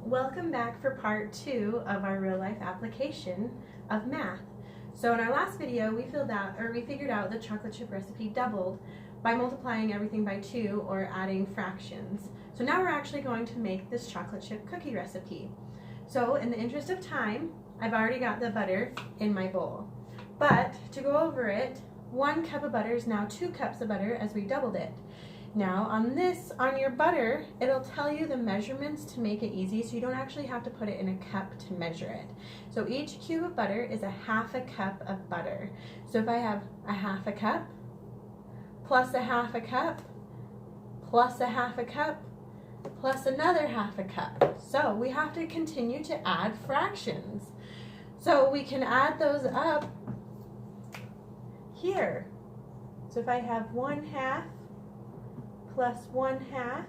Welcome back for part 2 of our real life application of math. So in our last video we figured out the chocolate chip recipe doubled by multiplying everything by 2 or adding fractions. So now we're actually going to make this chocolate chip cookie recipe. So in the interest of time, I've already got the butter in my bowl. But to go over it, 1 cup of butter is now 2 cups of butter as we doubled it. Now on your butter, it'll tell you the measurements to make it easy, so you don't actually have to put it in a cup to measure it. So each cube of butter is a half a cup of butter. So if I have a half a cup, plus a half a cup, plus a half a cup, plus another half a cup. So we have to continue to add fractions. So we can add those up here. So if I have 1/2 plus 1/2,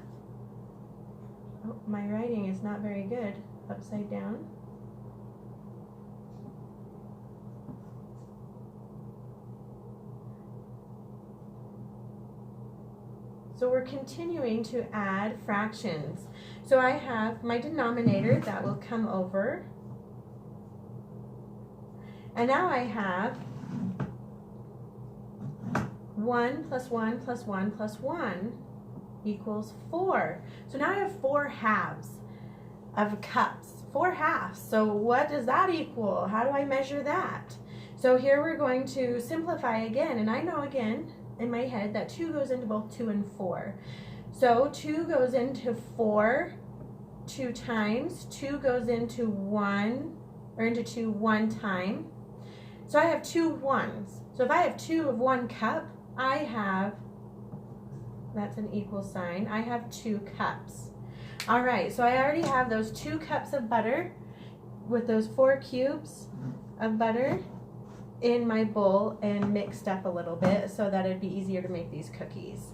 oh, my writing is not very good, upside down. So we're continuing to add fractions. So I have my denominator that will come over. And now I have 1 plus 1 plus 1 plus 1 equals 4. So now I have 4 halves of cups. 4 halves. So what does that equal? How do I measure that? So here we're going to simplify again. And I know again in my head that 2 goes into both 2 and 4. So 2 goes into 4 2 times. 2 goes into 1 or into 2 1 time. So I have 2 1s. So if I have 2 of 1 cup, I have, that's an equal sign, I have 2 cups. All right, so I already have those 2 cups of butter with those 4 cubes of butter in my bowl and mixed up a little bit so that it'd be easier to make these cookies.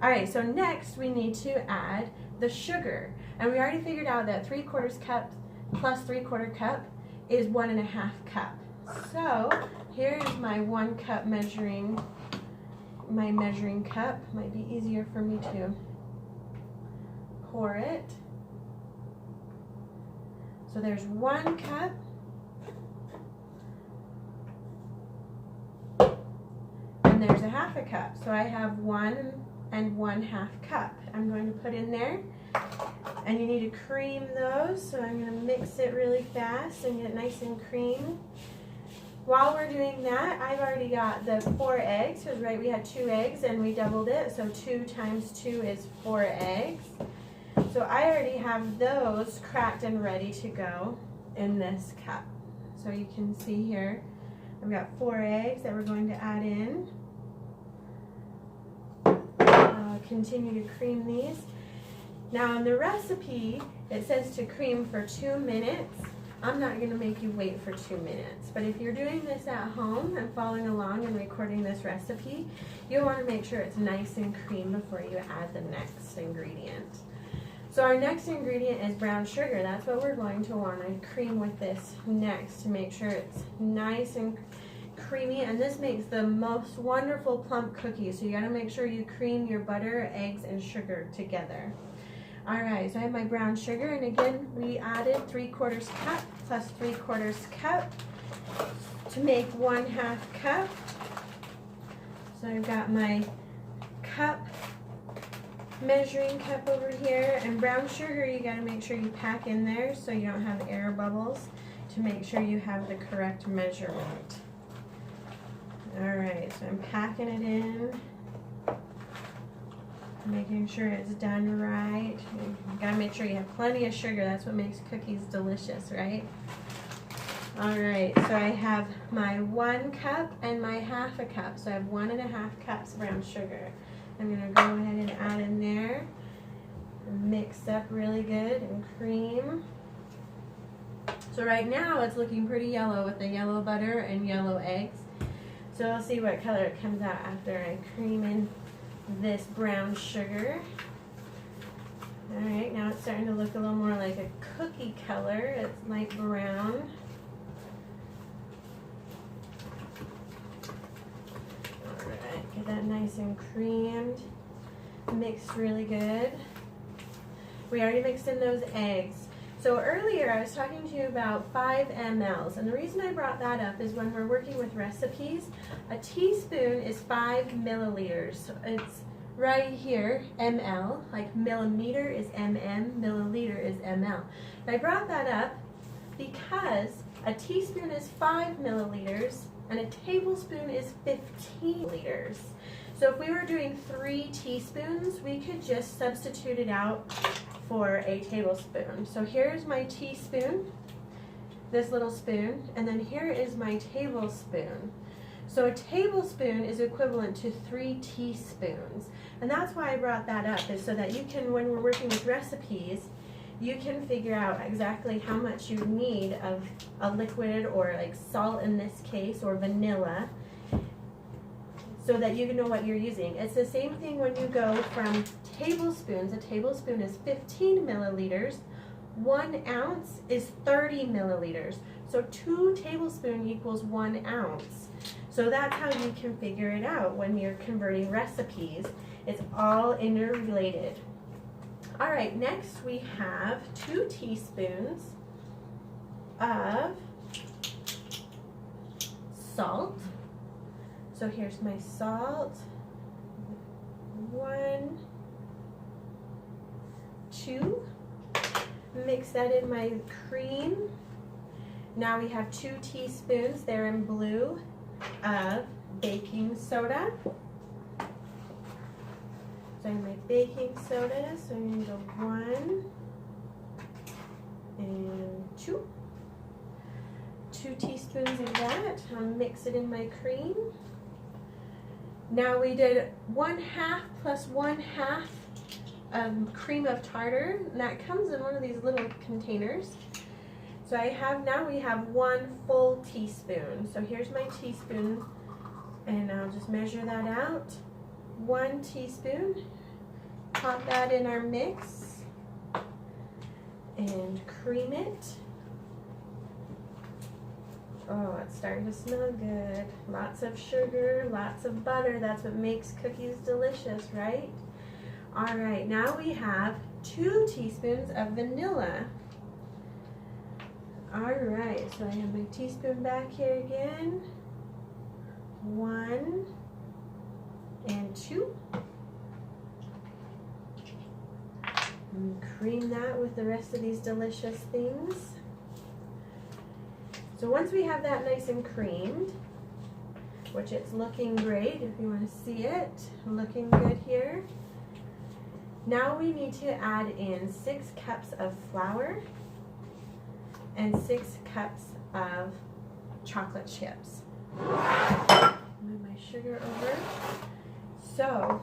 All right, so next we need to add the sugar. And we already figured out that 3/4 cup plus 3/4 cup is 1.5 cup. So here's my 1 cup measuring cup. Might be easier for me to pour it. So there's 1 cup. And there's a half a cup. So I have 1 and 1/2 cup. I'm going to put in there. And you need to cream those. So I'm going to mix it really fast and get it nice and creamy. While we're doing that, I've already got the 4 eggs, because right, we had 2 eggs and we doubled it, so 2 times 2 is 4 eggs. So I already have those cracked and ready to go in this cup. So you can see here, I've got 4 eggs that we're going to add in. Continue to cream these. Now in the recipe, it says to cream for 2 minutes. I'm not going to make you wait for 2 minutes, but if you're doing this at home and following along and recording this recipe, you'll want to make sure it's nice and cream before you add the next ingredient. So our next ingredient is brown sugar. That's what we're going to want to cream with this next to make sure it's nice and creamy, and this makes the most wonderful plump cookies. So you got to make sure you cream your butter, eggs, and sugar together. Alright, so I have my brown sugar, and again, we added 3/4 cup plus 3/4 cup to make 1/2 cup. So I've got my cup, measuring cup over here, and brown sugar you got to make sure you pack in there so you don't have air bubbles to make sure you have the correct measurement. Alright, so I'm packing it in. Making sure it's done right. You gotta make sure you have plenty of sugar. That's what makes cookies delicious, right? Alright, so I have my 1 cup and my 1/2 cup. So I have 1.5 cups of brown sugar. I'm gonna go ahead and add in there. Mix up really good and cream. So right now it's looking pretty yellow with the yellow butter and yellow eggs. So I'll see what color it comes out after I cream in this brown sugar. Alright, now it's starting to look a little more like a cookie color. It's light brown. Alright, get that nice and creamed. Mixed really good. We already mixed in those eggs. So earlier I was talking to you about 5 mLs, and the reason I brought that up is when we're working with recipes, a teaspoon is 5 milliliters. So it's right here, ml, like millimeter is mm, milliliter is ml. And I brought that up because a teaspoon is 5 milliliters and a tablespoon is 15 liters. So if we were doing 3 teaspoons, we could just substitute it out for a tablespoon. So here's my teaspoon, this little spoon, and then here is my tablespoon. So a tablespoon is equivalent to 3 teaspoons. And that's why I brought that up, is so that you can, when we're working with recipes, you can figure out exactly how much you need of a liquid, or like salt in this case, or vanilla, so that you know what you're using. It's the same thing when you go from tablespoons. A tablespoon is 15 milliliters. 1 ounce is 30 milliliters. So 2 tablespoons equals 1 ounce. So that's how you can figure it out when you're converting recipes. It's all interrelated. All right, next we have 2 teaspoons of salt. So here's my salt. 1, 2. Mix that in my cream. Now we have 2 teaspoons, they're in blue, of baking soda. So I have my baking soda, so I'm going to go 1 and 2. 2 teaspoons of that. I'll mix it in my cream. Now we did 1/2 plus 1/2 cream of tartar, and that comes in one of these little containers. So now we have 1 full teaspoon. So here's my teaspoon, and I'll just measure that out. 1 teaspoon. Pop that in our mix and cream it. Oh, it's starting to smell good. Lots of sugar, lots of butter. That's what makes cookies delicious, right? All right, now we have 2 teaspoons of vanilla. All right, so I have my teaspoon back here again. 1 and 2. And cream that with the rest of these delicious things. So once we have that nice and creamed, which it's looking great, if you want to see it, looking good here. Now we need to add in 6 cups of flour and 6 cups of chocolate chips. Move my sugar over. So,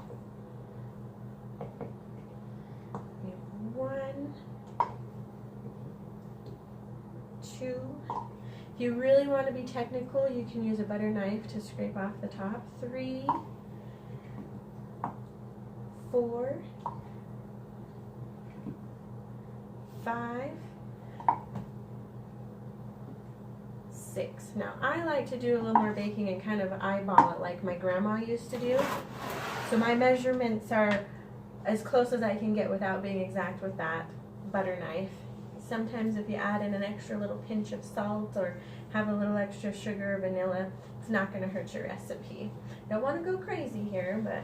we have 1, 2. If you really want to be technical, you can use a butter knife to scrape off the top. 3, 4, 5, 6. Now I like to do a little more baking and kind of eyeball it like my grandma used to do. So my measurements are as close as I can get without being exact with that butter knife. Sometimes if you add in an extra little pinch of salt or have a little extra sugar or vanilla, it's not going to hurt your recipe. Don't want to go crazy here, but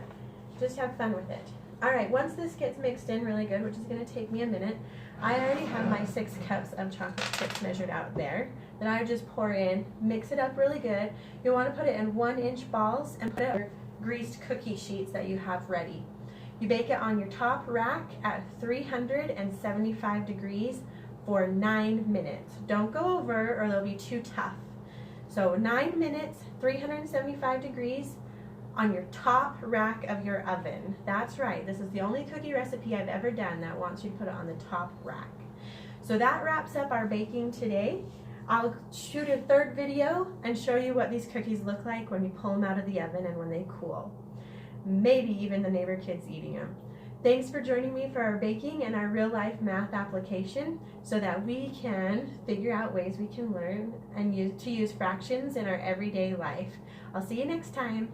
just have fun with it. All right, once this gets mixed in really good, which is going to take me a minute, I already have my 6 cups of chocolate chips measured out there. Then I just pour in, mix it up really good. You want to put it in 1-inch balls and put it on greased cookie sheets that you have ready. You bake it on your top rack at 375 degrees for 9 minutes. Don't go over or they'll be too tough. So 9 minutes, 375 degrees on your top rack of your oven. That's right, this is the only cookie recipe I've ever done that wants you to put it on the top rack. So that wraps up our baking today. I'll shoot a 3rd video and show you what these cookies look like when you pull them out of the oven and when they cool. Maybe even the neighbor kids eating them. Thanks for joining me for our baking and our real-life math application so that we can figure out ways we can learn and use fractions in our everyday life. I'll see you next time.